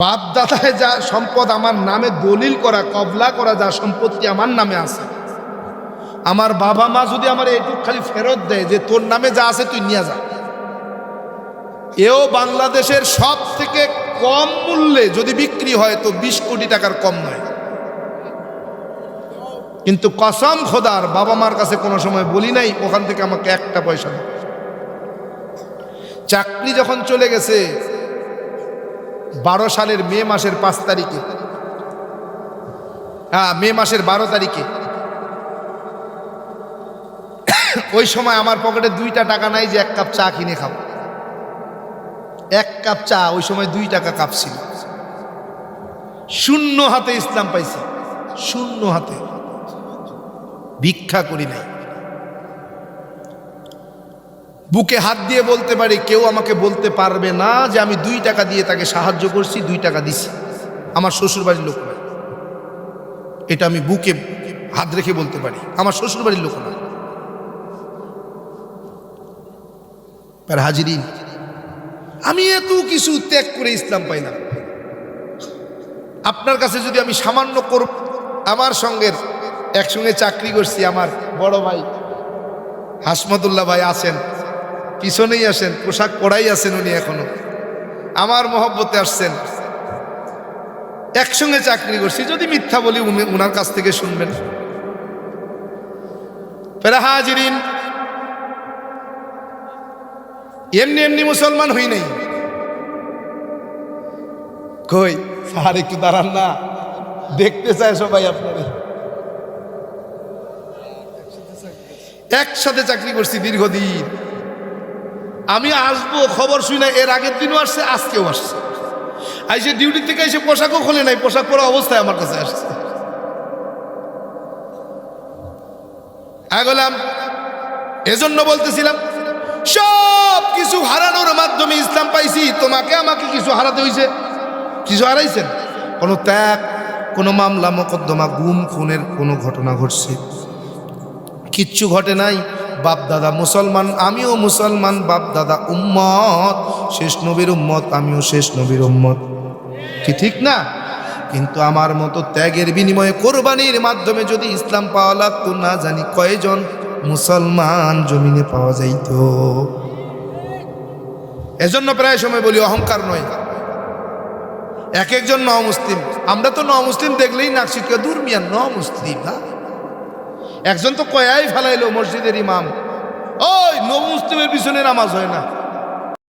বাপ দাদায় যা সম্পদ আমার নামে দলিল করা কবলা করা যা সম্পত্তি আমার নামে আছে, আমার বাবা মা যদি আমার এইটুক খালি ফেরত দেয় যে তোর নামে যা আছে তুই নিয়ে যা, এও বাংলাদেশের সব থেকে কম মূল্যে যদি বিক্রি হয় তো 20 কোটি টাকার কম নয়। কিন্তু কসম খোদার বাবা মার কাছে কোনো সময় বলি নাই ওখান থেকে আমাকে একটা পয়সা দাও। চাকরি যখন চলে গেছে 12 সালের মে মাসের 5 তারিখে, মে মাসের 12 তারিখে, ওই সময় আমার পকেটে 2টা টাকা নাই যে 1 কাপ চা কিনে খাবো। 1 কাপ চা ওই সময় 2 টাকা কাপ ছিল। শূন্য হাতে ইসলাম পাইছি, শূন্য হাতে, ভিক্ষা করি নাই। বুকে হাত দিয়ে বলতে পারি কেউ আমাকে বলতে পারবে না যে আমি 2 টাকা দিয়ে তাকে সাহায্য করছি, 2 টাকা দিছি আমার শ্বশুর বাড়ির লোক না। এটা আমি বুকে হাত রেখে বলতে পারি, আমার শ্বশুর বাড়ির লোক না। হাজিরিন, আমি এত কিছু ত্যাগ করে ইসলাম পাইলাম। আপনার কাছে যদি আমি সামান্য করব, আমার সঙ্গের একসঙ্গে চাকরি করছি আমার বড় ভাই হাসমতুল্লাহ ভাই আছেন, পিছনেই আসেন, পোশাক পরাই আছেন উনি, এখনো আমার মহব্বতে আসছেন, একসঙ্গে চাকরি করছি। যদি মিথ্যা বলি উনার কাছ থেকে শুনবেন। হাজিরিন, এমনি এমনি মুসলমান হই নাই। কই স্যার একটু দাঁড়ান না, দেখতে চায় সবাই আপনারে। একসাথে চাকরি করছি দীর্ঘদিন। আমি আসবো খবর শুই না, এর আগের দিনও আসছে, আজকেও আসছে। আইসে ডিউটি থেকে এসে পোশাকও খোলে নাই, পোশাক পরা অবস্থায় আমার কাছে আসছে। গেলাম, এজন্য বলতেছিলাম সব কিছু হারানোর মাধ্যমে ইসলাম পাইছি। তোমাকে আমাকে কিছু হারাতে হয়েছে, কিছু হারাইছেন? কোনো ত্যাগ, কোনো মামলা মোকদ্দমা, গুম খুনের কোনো ঘটনা ঘটছে? কিচ্ছু ঘটে নাই। বাপ দাদা মুসলমান, আমিও মুসলমান, বাপ দাদা উম্মত, শেষ নবীর উম্মত, আমিও শেষ নবীর উম্মত, কি ঠিক না? কিন্তু আমার মতো ত্যাগের বিনিময়ে কোরবানির মাধ্যমে যদি ইসলাম পাওয়া লাগতো, না জানি কয়জন মুসলমান জমিনে পাওয়া যাইত। এজন্য প্রায় সময় বলি অহংকার নয়। এক একজন ন মুসলিম, আমরা তো ন মুসলিম দেখলেই নাকশিট দূর মিয়া ন মুসলিম না। একজন তো কয়াই ফেলাইলো মসজিদের ইমাম, ওই ন মুসলিমের পিছনে নামাজ হয় না।